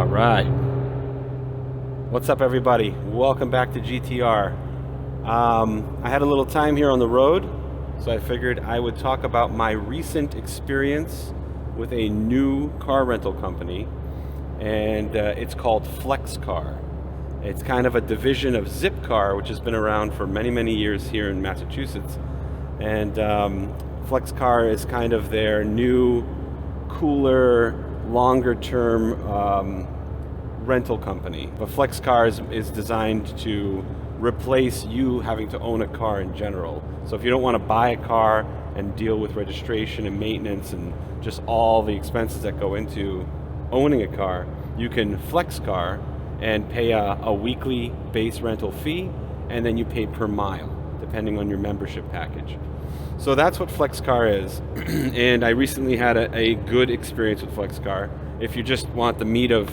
All right. What's up, everybody? Welcome back to GTR. I had a little time here on the road, so I figured I would talk about my recent experience with a new car rental company, and it's called FlexCar. It's kind of a division of Zipcar, which has been around for many, many years here in Massachusetts. And FlexCar is kind of their new, cooler, longer-term rental company. But FlexCar is designed to replace you having to own a car in general. So if you don't want to buy a car and deal with registration and maintenance and just all the expenses that go into owning a car, you can FlexCar and pay a weekly base rental fee, and then you pay per mile, depending on your membership package. So that's what FlexCar is, and I recently had a good experience with FlexCar. If you just want the meat of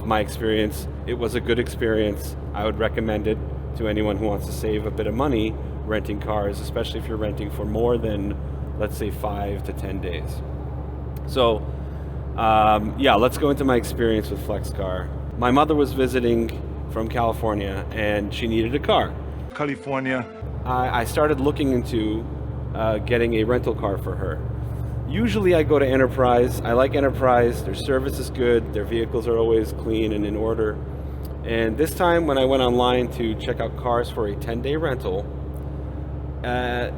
my experience, it was a good experience. I would recommend it to anyone who wants to save a bit of money renting cars, especially if you're renting for more than, let's say, 5 to 10 days. So, let's go into my experience with FlexCar. My mother was visiting from California, and she needed a car. California. I started looking into getting a rental car for her. Usually I go to Enterprise. I like Enterprise. Their service is good. Their vehicles are always clean and in order. And this time when I went online to check out cars for a 10-day rental,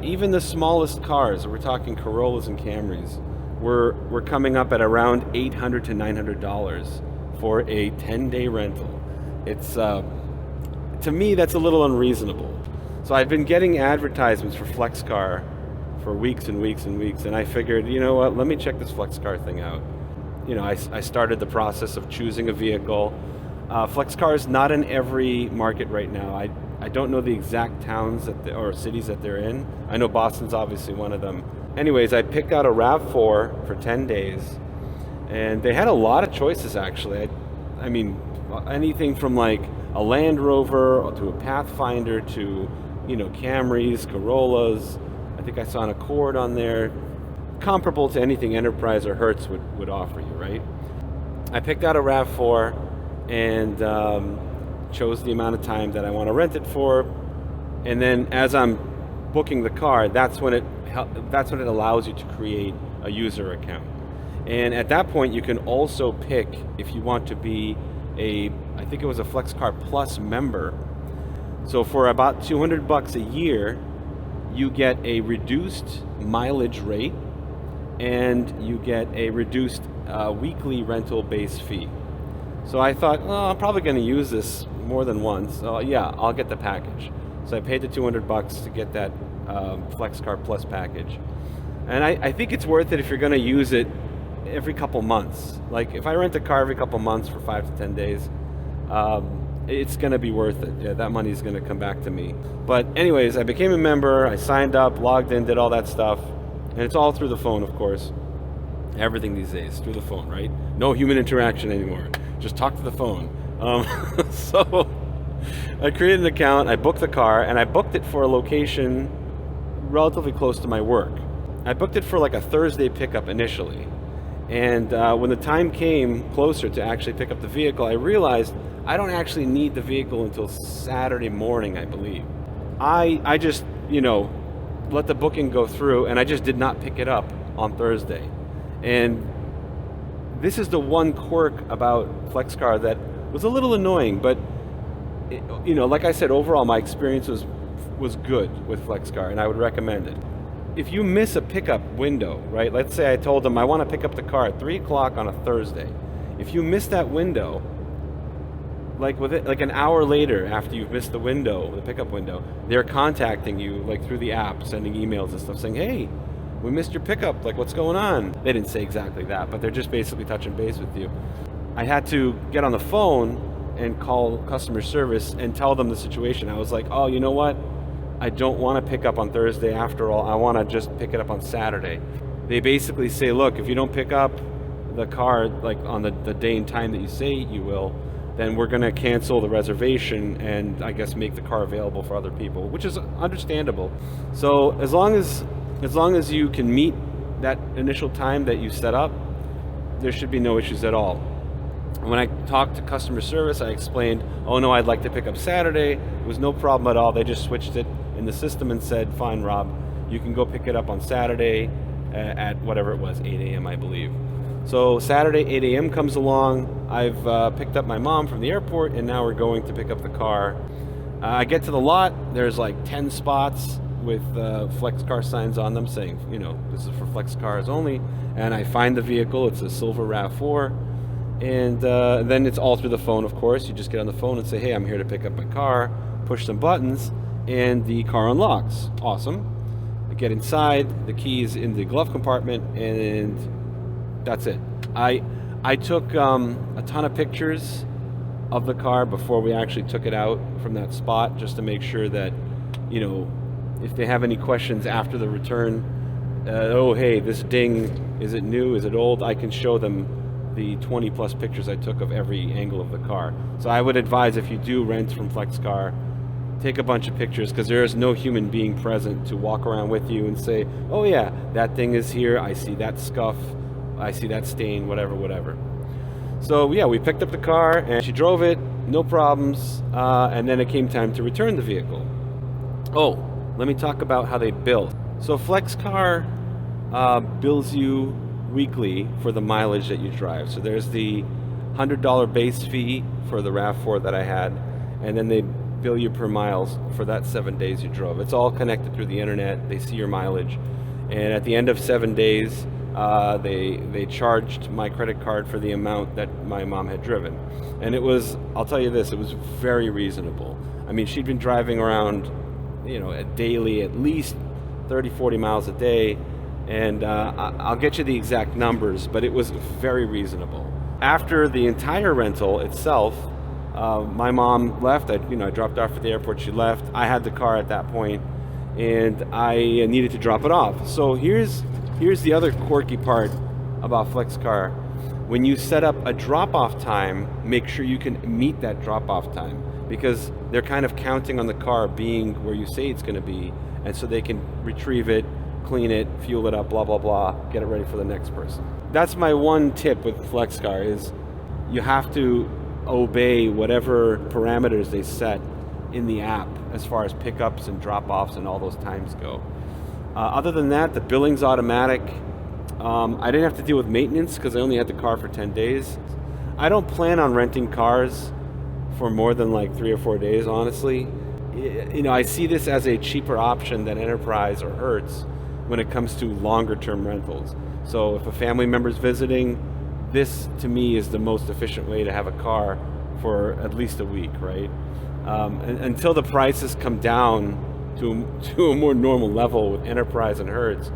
even the smallest cars, we're talking Corollas and Camrys, were coming up at around $800 to $900 for a 10-day rental. It's, to me, that's a little unreasonable. So I've been getting advertisements for FlexCar for weeks and weeks and weeks, and I figured, you know what, let me check this FlexCar thing out. You know, I started the process of choosing a vehicle. FlexCar is not in every market right now. I don't know the exact towns or cities that they're in. I know Boston's obviously one of them. Anyways, I picked out a RAV4 for 10 days, and they had a lot of choices actually. I mean, anything from like a Land Rover to a Pathfinder to, you know, Camrys, Corollas. I think I saw an Accord on there, comparable to anything Enterprise or Hertz would offer you, right? I picked out a RAV4 and chose the amount of time that I want to rent it for, and then as I'm booking the car, that's when it allows you to create a user account. And at that point, you can also pick if you want to be I think it was a FlexCar Plus member. So for about $200 a year, you get a reduced mileage rate, and you get a reduced weekly rental base fee. So I thought, I'm probably going to use this more than once. So yeah, I'll get the package. So I paid the $200 to get that FlexCar Plus package. And I think it's worth it if you're going to use it every couple months. Like if I rent a car every couple months for 5 to 10 days, it's going to be worth it. Yeah, that money is going to come back to me. But anyways, I became a member, I signed up, logged in, did all that stuff. And it's all through the phone, of course. Everything these days, through the phone, right? No human interaction anymore. Just talk to the phone. So I created an account, I booked the car, and I booked it for a location relatively close to my work. I booked it for like a Thursday pickup initially. And when the time came closer to actually pick up the vehicle, I realized I don't actually need the vehicle until Saturday morning, I believe. I just, let the booking go through, and I just did not pick it up on Thursday. And this is the one quirk about FlexCar that was a little annoying, but like I said, overall my experience was good with FlexCar, and I would recommend it. If you miss a pickup window, right? Let's say I told them I want to pick up the car at 3 o'clock on a Thursday. If you miss that window, like an hour later after you've missed the window, the pickup window, they're contacting you like through the app, sending emails and stuff saying, hey, we missed your pickup, like what's going on? They didn't say exactly that, but they're just basically touching base with you. I had to get on the phone and call customer service and tell them the situation. I was like, oh, you know what? I don't want to pick up on Thursday after all. I want to just pick it up on Saturday. They basically say, look, if you don't pick up the car like on the day and time that you say you will, then we're going to cancel the reservation and I guess make the car available for other people, which is understandable. So as long as you can meet that initial time that you set up, there should be no issues at all. When I talked to customer service, I explained, oh no, I'd like to pick up Saturday. It was no problem at all. They just switched it in the system and said, fine, Rob, you can go pick it up on Saturday at whatever it was, 8 a.m. I believe. So Saturday, 8 a.m. comes along. I've picked up my mom from the airport, and now we're going to pick up the car. I get to the lot. There's like 10 spots with flex car signs on them saying, this is for flex cars only. And I find the vehicle. It's a silver RAV4. And then it's all through the phone, of course. You just get on the phone and say, hey, I'm here to pick up my car, push some buttons, and the car unlocks. Awesome. I get inside, the keys in the glove compartment, and that's it. I took a ton of pictures of the car before we actually took it out from that spot, just to make sure that, if they have any questions after the return, oh, hey, this ding, is it new, is it old? I can show them the 20 plus pictures I took of every angle of the car. So I would advise, if you do rent from FlexCar, take a bunch of pictures, because there is no human being present to walk around with you and say, oh yeah, that thing is here, I see that scuff, I see that stain, whatever. So yeah, we picked up the car and she drove it, no problems, and then it came time to return the vehicle. Oh, let me talk about how they bill. So FlexCar bills you weekly for the mileage that you drive. So there's the $100 base fee for the RAV4 that I had, and then they bill you per miles for that 7 days you drove. It's all connected through the internet. They see your mileage, and at the end of 7 days, they charged my credit card for the amount that my mom had driven. And it was, I'll tell you this, it was very reasonable. I mean, she'd been driving around, daily, at least 30-40 miles a day, and I'll get you the exact numbers, but it was very reasonable. After the entire rental itself, my mom left. I dropped off at the airport. She left. I had the car at that point, and I needed to drop it off. So here's the other quirky part about FlexCar. When you set up a drop-off time, make sure you can meet that drop-off time, because they're kind of counting on the car being where you say it's going to be, and so they can retrieve it, clean it, fuel it up, blah, blah, blah, get it ready for the next person. That's my one tip with FlexCar, is you have to obey whatever parameters they set in the app as far as pickups and drop-offs and all those times go. Other than that, the billing's automatic. I didn't have to deal with maintenance because I only had the car for 10 days. I don't plan on renting cars for more than like 3 or 4 days, honestly. I see this as a cheaper option than Enterprise or Hertz when it comes to longer term rentals. So if a family member's visiting, this to me is the most efficient way to have a car for at least a week, right? Until the prices come down to a more normal level with Enterprise and Hertz,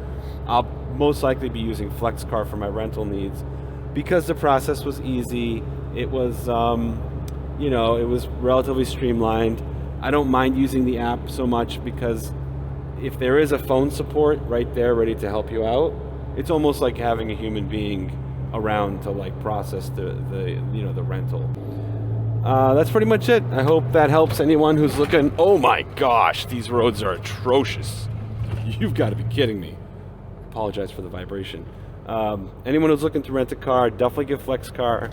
I'll most likely be using FlexCar for my rental needs, because the process was easy. It was, it was relatively streamlined. I don't mind using the app so much because if there is a phone support right there ready to help you out, it's almost like having a human being around to like process the rental. That's pretty much it. I hope that helps anyone who's looking. Oh my gosh, these roads are atrocious. You've got to be kidding me. Apologize for the vibration. Anyone who's looking to rent a car, definitely give FlexCar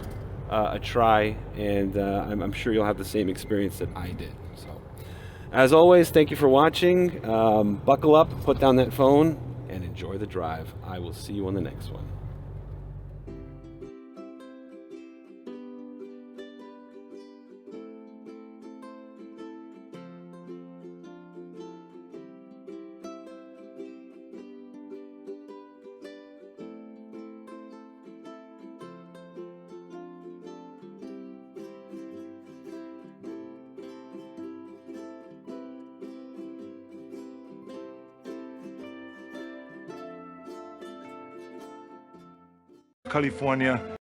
a try, and I'm sure you'll have the same experience that I did. So, as always, thank you for watching. Buckle up, put down that phone, and enjoy the drive. I will see you on the next one. California.